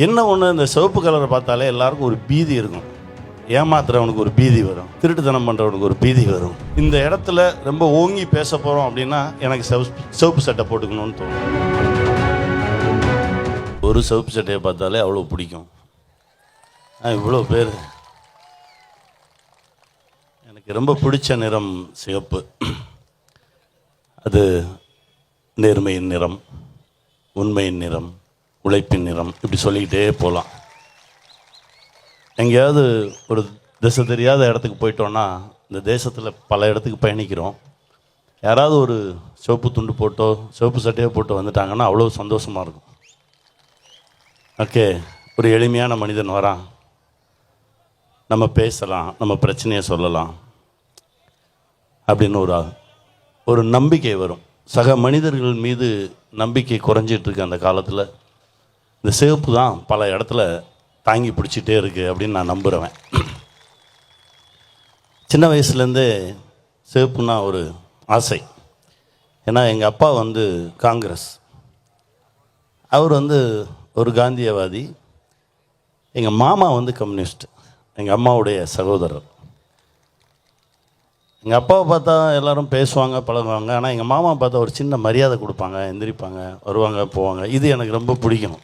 என்ன ஒன்று, இந்த சிவப்பு கலரை பார்த்தாலே எல்லாருக்கும் ஒரு பீதி இருக்கும். ஏமாத்துறவனுக்கு ஒரு பீதி வரும், திருட்டுத்தனம் பண்ணுறவனுக்கு ஒரு பீதி வரும். இந்த இடத்துல ரொம்ப ஓங்கி பேச போகிறோம் அப்படின்னா எனக்கு சிவப்பு சட்டை போட்டுக்கணும்னு தோணும். ஒரு சிவப்பு சட்டையை பார்த்தாலே அவ்வளோ பிடிக்கும். இவ்வளோ பேர் எனக்கு ரொம்ப பிடிச்ச நிறம் சிவப்பு. அது நேர்மையின் நிறம், உண்மையின் நிறம், உழைப்பின் நிறம், இப்படி சொல்லிக்கிட்டே போகலாம். எங்கேயாவது ஒரு திசை தெரியாத இடத்துக்கு போயிட்டோன்னா, இந்த தேசத்தில் பல இடத்துக்கு பயணிக்கிறோம். யாராவது ஒரு சிவப்பு துண்டு போட்டோ சிவப்பு சட்டையோ போட்டு வந்துட்டாங்கன்னா அவ்வளோ சந்தோஷமாக இருக்கும். ஓகே, ஒரு எளிமையான மனிதன் வரான், நம்ம பேசலாம், நம்ம பிரச்சனையை சொல்லலாம் அப்படின்னு ஒரு நம்பிக்கை வரும். சக மனிதர்கள் மீது நம்பிக்கை குறைஞ்சிட்ருக்கு அந்த காலத்தில். இந்த சிவப்பு தான் பல இடத்துல தாங்கி பிடிச்சிட்டே இருக்குது அப்படின்னு நான் நம்புகிறேன். சின்ன வயசுலேருந்தே சிவப்புன்னா ஒரு ஆசை. ஏன்னா எங்கள் அப்பா காங்கிரஸ், அவர் ஒரு காந்தியவாதி. எங்கள் மாமா கம்யூனிஸ்ட், எங்கள் அம்மாவுடைய சகோதரர். எங்கள் அப்பாவை பார்த்தா எல்லோரும் பேசுவாங்க, பழகுவாங்க. ஆனால் எங்கள் மாமா பார்த்தா ஒரு சின்ன மரியாதை கொடுப்பாங்க, எந்திரிப்பாங்க, வருவாங்க, போவாங்க. இது எனக்கு ரொம்ப பிடிக்கும்.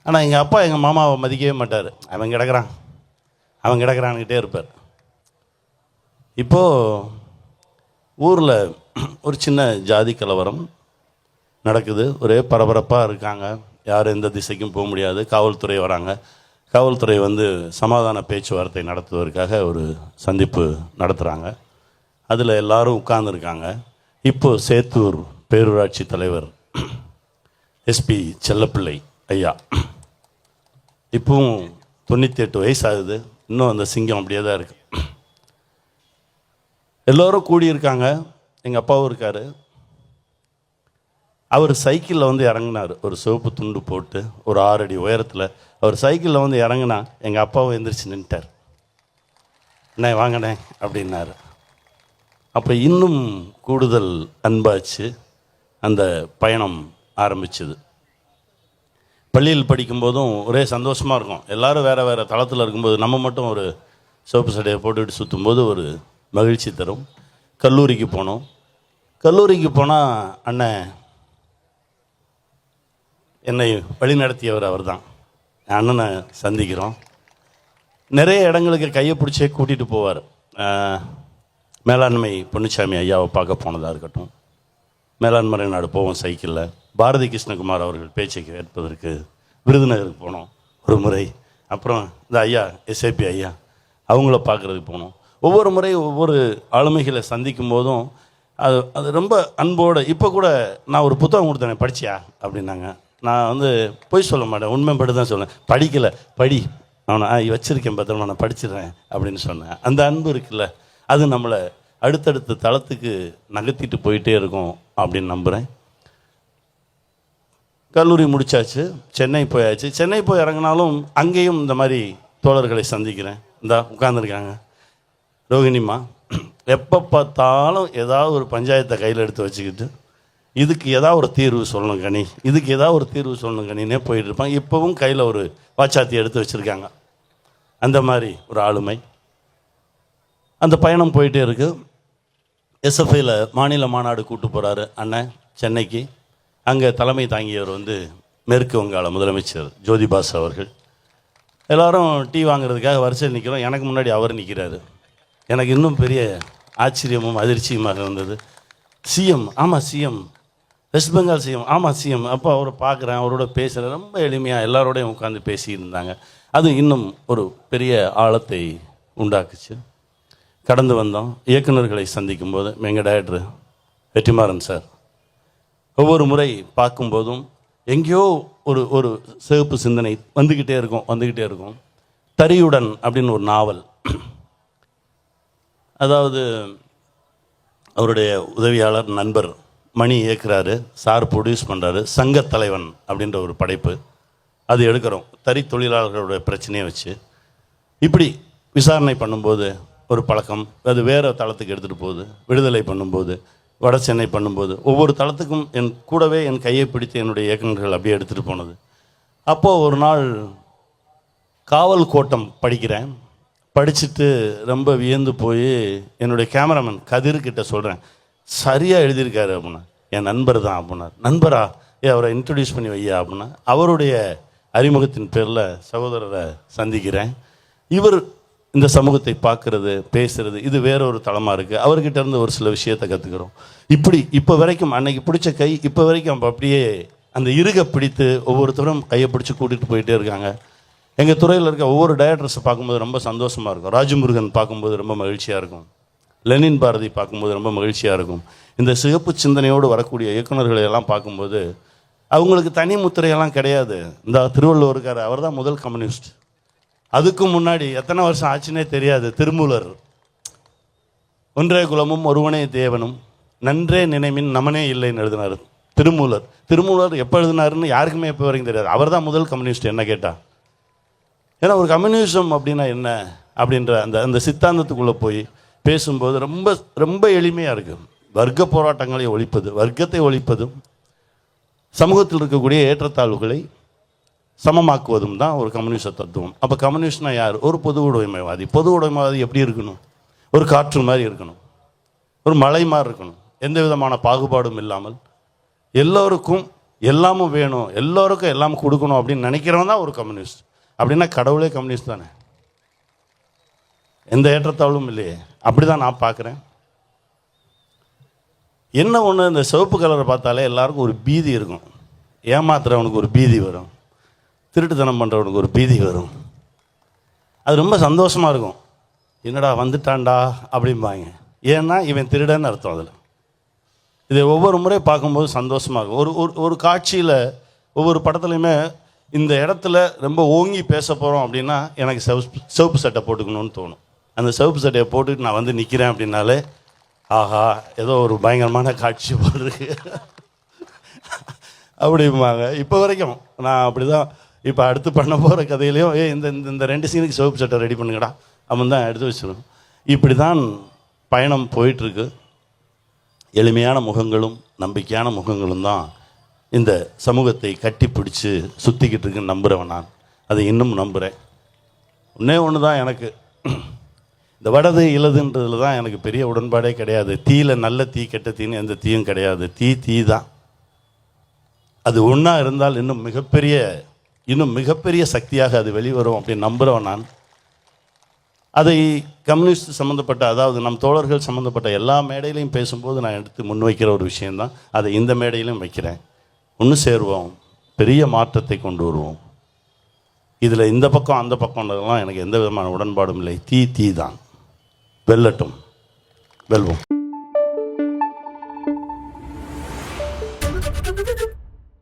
ஆனால் எங்கள் அப்பா எங்கள் மாமாவை மதிக்கவே மாட்டார். அவன் கிடக்கிறான்கிட்டே இருப்பார். இப்போது ஊரில் ஒரு சின்ன ஜாதி கலவரம் நடக்குது. ஒரே பரபரப்பாக இருக்காங்க. யாரும் எந்த திசைக்கும் போக முடியாது. காவல்துறை வராங்க. காவல்துறை சமாதான பேச்சுவார்த்தை நடத்துவதற்காக ஒரு சந்திப்பு நடத்துகிறாங்க. அதில் எல்லோரும் உட்கார்ந்துருக்காங்க. இப்போது சேத்தூர் பேரூராட்சி தலைவர் எஸ்பி செல்லப்பிள்ளை ஐயா, இப்பவும் 98 வயசு ஆகுது. இன்னும் அந்த சிங்கம் அப்படியே தான் இருக்குது. எல்லோரும் கூடியிருக்காங்க. எங்கள் அப்பாவும் இருக்கார். அவர் சைக்கிளில் இறங்கினார். ஒரு சிவப்பு துண்டு போட்டு ஒரு 6 அடி உயரத்தில் அவர் சைக்கிளில் இறங்கினா எங்கள் அப்பாவும் எந்திரிச்சு நின்ட்டார். அண்ணே வாங்கண்ணே அப்படின்னாரு. அப்போ இன்னும் கூடுதல் அன்பாச்சு. அந்த பயணம் ஆரம்பிச்சுது. பள்ளியில் படிக்கும்போதும் ஒரே சந்தோஷமாக இருக்கும். எல்லோரும் வேறு வேறு தளத்தில் இருக்கும்போது நம்ம மட்டும் ஒரு சிவப்பு சட்டையை போட்டுக்கிட்டு சுற்றும்போது ஒரு மகிழ்ச்சி தரும். கல்லூரிக்கு போனோம். கல்லூரிக்கு போனால் அண்ணன் என்னை வழிநடத்தியவர் அவர் தான். என் அண்ணனை சந்திக்கிறோம். நிறைய இடங்களுக்கு கையை பிடிச்சே கூட்டிகிட்டு போவார். மேலாண்மை பொன்னுச்சாமி ஐயாவை பார்க்க போனதாக இருக்கட்டும், மேலாண்மை நாடு போவோம் சைக்கிளில். பாரதி கிருஷ்ணகுமார் அவர்கள் பேச்சை கேட்பதற்கு விருதுநகருக்கு போனோம் ஒரு முறை. அப்புறம் இந்த ஐயா எஸ்ஏபி ஐயா அவங்கள பார்க்குறதுக்கு போனோம். ஒவ்வொரு முறை ஒவ்வொரு ஆளுமைகளை சந்திக்கும் போதும் அது ரொம்ப அன்போடு. இப்போ கூட நான் ஒரு புத்தகம் கொடுத்தேன், படிச்சியா அப்படின்னாங்க. நான் பொய் சொல்ல மாட்டேன், உண்மைப்பட்டு தான் சொல்லுவேன். படிக்கலை, படி, நான் வச்சுருக்கேன் பத்திரமா, நான் படிச்சிடுறேன் அப்படின்னு சொன்னேன். அந்த அன்பு இருக்குல்ல, அது நம்மளை அடுத்தடுத்த தளத்துக்கு நகர்த்திட்டு போயிட்டே இருக்கும் அப்படின்னு நம்புகிறேன். கல்லூரி முடித்தாச்சு, சென்னை போயாச்சு. சென்னை போய் இறங்கினாலும் அங்கேயும் இந்த மாதிரி தோழர்களை சந்திக்கிறேன். உட்காந்துருக்காங்க ரோகிணிமா. எப்போ பார்த்தாலும் ஏதாவது ஒரு பஞ்சாயத்தை கையில் எடுத்து வச்சுக்கிட்டு இதுக்கு ஏதாவது ஒரு தீர்வு சொல்லணும் கனி, இதுக்கு ஏதாவது ஒரு தீர்வு சொல்லணும் கனின்னே போயிட்டு இருப்பாங்க. இப்போவும் கையில் ஒரு வாச்சாத்தி எடுத்து வச்சுருக்காங்க. அந்த மாதிரி ஒரு ஆளுமை. அந்த பயணம் போயிட்டே இருக்குது. எஸ்எஃப்ஐயில் மாநில மாநாடு கூட்டு போகிறாரு அண்ணன் சென்னைக்கு. அங்கே தலைமை தாங்கியவர் மேற்கு வங்காள முதலமைச்சர் ஜோதிபாஸ் அவர்கள். எல்லோரும் டீ வாங்குறதுக்காக வரிசையில் நிற்கிறோம். எனக்கு முன்னாடி அவர் நிற்கிறாரு. எனக்கு இன்னும் பெரிய ஆச்சரியமும் அதிர்ச்சியுமாக இருந்தது. சிஎம், ஆமாம் சிஎம், வெஸ்ட் பெங்கால் சிஎம், ஆமாம் சிஎம். அப்போ அவரை பார்க்குறேன், அவரோட பேசுகிறேன். ரொம்ப எளிமையாக எல்லாரோடையும் உட்காந்து பேசியிருந்தாங்க. அது இன்னும் ஒரு பெரிய ஆழத்தை உண்டாக்குச்சு. கடந்து வந்தோம். இயக்குநர்களை சந்திக்கும்போது எங்கள் டைரக்டர் வெற்றிமாறன் சார் ஒவ்வொரு முறை பார்க்கும்போதும் எங்கேயோ ஒரு சிவப்பு சிந்தனை வந்துக்கிட்டே இருக்கும். தரியுடன் அப்படின்னு ஒரு நாவல், அதாவது அவருடைய உதவியாளர் நண்பர் மணி இயக்குறாரு, சார் ப்ரொடியூஸ் பண்ணுறாரு. சங்கத்தலைவன் அப்படின்ற ஒரு படைப்பு அது எடுக்கிறோம். தறி தொழிலாளர்களுடைய பிரச்சனையை வச்சு இப்படி விசாரணை பண்ணும்போது ஒரு பழக்கம், அது வேறு தளத்துக்கு எடுத்துகிட்டு போகுது. விடுதலை பண்ணும்போது, வட சென்னை பண்ணும்போது, ஒவ்வொரு தளத்துக்கும் என் கூடவே என் கையை பிடித்து என்னுடைய இயக்குநர்கள் அப்படியே எடுத்துகிட்டு போனது. அப்போது ஒரு நாள் காவல் கோட்டம் படிக்கிறேன். படிச்சுட்டு ரொம்ப வியந்து போய் என்னுடைய கேமராமேன் கதிர்கிட்ட சொல்கிறேன், சரியாக எழுதியிருக்காரு அப்படின்னா. என் நண்பர் தான் அப்படின்னார். நண்பரா? அவரை இன்ட்ரடியூஸ் பண்ணி வையா அப்படின்னா. அவருடைய அறிமுகத்தின் பேரில் சகோதரரை சந்திக்கிறேன். இவர் இந்த சமூகத்தை பார்க்குறது, பேசுகிறது, இது வேற ஒரு தளமாக இருக்குது. அவர்கிட்ட இருந்து ஒரு சில விஷயத்தை கற்றுக்கிறோம். இப்படி இப்போ வரைக்கும் அன்னைக்கு பிடிச்ச கை இப்போ வரைக்கும் அப்படியே அந்த இருகை பிடித்து ஒவ்வொருத்தரும் கையை பிடிச்சி கூட்டிகிட்டு போயிட்டே இருக்காங்க. எங்கள் துறையில் இருக்க ஒவ்வொரு டைரக்டர்ஸை பார்க்கும்போது ரொம்ப சந்தோஷமாக இருக்கும். ராஜமுருகன் பார்க்கும்போது ரொம்ப மகிழ்ச்சியாக இருக்கும். லெனின் பாரதி பார்க்கும்போது ரொம்ப மகிழ்ச்சியாக இருக்கும். இந்த சிகப்பு சிந்தனையோடு வரக்கூடிய இயக்குநர்களை எல்லாம் பார்க்கும்போது அவங்களுக்கு தனி முத்திரையெல்லாம் கிடையாது. இந்த திருவள்ளுவர் இருக்கார், அவர் தான் முதல் கம்யூனிஸ்ட். அதுக்கு முன்னாடி எத்தனை வருஷம் ஆச்சுன்னே தெரியாது. திருமூலர், ஒன்றே குலமும் ஒருவனே தேவனும் நன்றே நினைமின் நமனே இல்லைன்னு எழுதினார் திருமூலர். திருமூலர் எப்போ எழுதினாருன்னு யாருக்குமே எப்போ வரைக்கும் தெரியாது. அவர் தான் முதல் கம்யூனிஸ்ட் என்ன கேட்டால். ஏன்னா ஒரு கம்யூனிசம் அப்படின்னா என்ன அப்படின்ற அந்த சித்தாந்தத்துக்குள்ளே போய் பேசும்போது ரொம்ப ரொம்ப எளிமையாக இருக்குது. வர்க்க போராட்டங்களை ஒழிப்பது, வர்க்கத்தை ஒழிப்பதும் சமூகத்தில் இருக்கக்கூடிய ஏற்றத்தாழ்வுகளை சமமாக்குவதும் தான் ஒரு கம்யூனிஸ்ட தத்துவம். அப்போ கம்யூனிஸ்ட்னா யார்? ஒரு பொது உடைமைவாதி. பொது உடைமைவாதி எப்படி இருக்கணும்? ஒரு காற்று மாதிரி இருக்கணும், ஒரு மலை மாதிரி இருக்கணும், எந்த விதமான பாகுபாடும் இல்லாமல் எல்லோருக்கும் எல்லாமும் வேணும், எல்லோருக்கும் எல்லாமும் கொடுக்கணும் அப்படின்னு நினைக்கிறவன் தான் ஒரு கம்யூனிஸ்ட். அப்படின்னா கடவுளே கம்யூனிஸ்ட் தானே, எந்த ஏற்றத்தாழ்வும் இல்லையே. அப்படி தான் நான் பார்க்குறேன். என்ன ஒன்று, இந்த சிவப்பு கலரை பார்த்தாலே எல்லாருக்கும் ஒரு பீதி இருக்கும். ஏமாத்துறவனுக்கு ஒரு பீதி வரும், திருட்டுத்தனம் பண்ணுறவனுக்கு ஒரு பீதி வரும். அது ரொம்ப சந்தோஷமாக இருக்கும். என்னடா வந்துட்டான்டா அப்படிம்பாங்க. ஏன்னா இவன் திருடன்னு அர்த்தம். அதில் இதை ஒவ்வொரு முறை பார்க்கும்போது சந்தோஷமாக இருக்கும். ஒரு ஒரு காட்சியில் ஒவ்வொரு படத்துலையுமே இந்த இடத்துல ரொம்ப ஓங்கி பேச போகிறோம் அப்படின்னா எனக்கு சிவப்பு சட்டை போட்டுக்கணும்னு தோணும். அந்த சிவப்பு சட்டையை போட்டுட்டு நான் வந்து நிற்கிறேன் அப்படின்னாலே ஆஹா ஏதோ ஒரு பயங்கரமான காட்சி போடுறது அப்படிம்பாங்க. இப்போ வரைக்கும் நான் அப்படி தான். இப்போ அடுத்து பண்ண போகிற கதையிலையும் இந்த இந்த 2 சீனுக்கு சிவப்பு சட்டை ரெடி பண்ணுங்கடா அவன் தான் எடுத்து வச்சிடும். இப்படி தான் பயணம் போயிட்டுருக்கு. எளிமையான முகங்களும் நம்பிக்கையான முகங்களும் தான் இந்த சமூகத்தை கட்டி பிடிச்சி சுற்றிக்கிட்டு இருக்குன்னு நம்புகிறவன் நான். அதை இன்னும் நம்புகிறேன். ஒன்று தான் எனக்கு, இந்த வடது இலதுன்றதுல தான் எனக்கு பெரிய உடன்பாடே கிடையாது. தீயில் நல்ல தீ கெட்ட தீன்னு எந்த தீயும் கிடையாது. தீ தான். அது ஒன்றா இருந்தால் இன்னும் மிகப்பெரிய சக்தியாக அது வெளிவரும் அப்படின்னு நம்புகிறவன் நான். அதை கம்யூனிஸ்ட் சம்மந்தப்பட்ட, அதாவது நம் தோழர்கள் சம்மந்தப்பட்ட எல்லா மேடையிலையும் பேசும்போது நான் எடுத்து முன்வைக்கிற ஒரு விஷயந்தான். அதை இந்த மேடையிலையும் வைக்கிறேன். ஒன்று சேருவோம், பெரிய மாற்றத்தை கொண்டு வருவோம். இதில் இந்த பக்கம் அந்த பக்கம்ன்றதெல்லாம் எனக்கு எந்த விதமான உடன்பாடும் இல்லை. தீ தான். வெல்லட்டும், வெல்வோம்.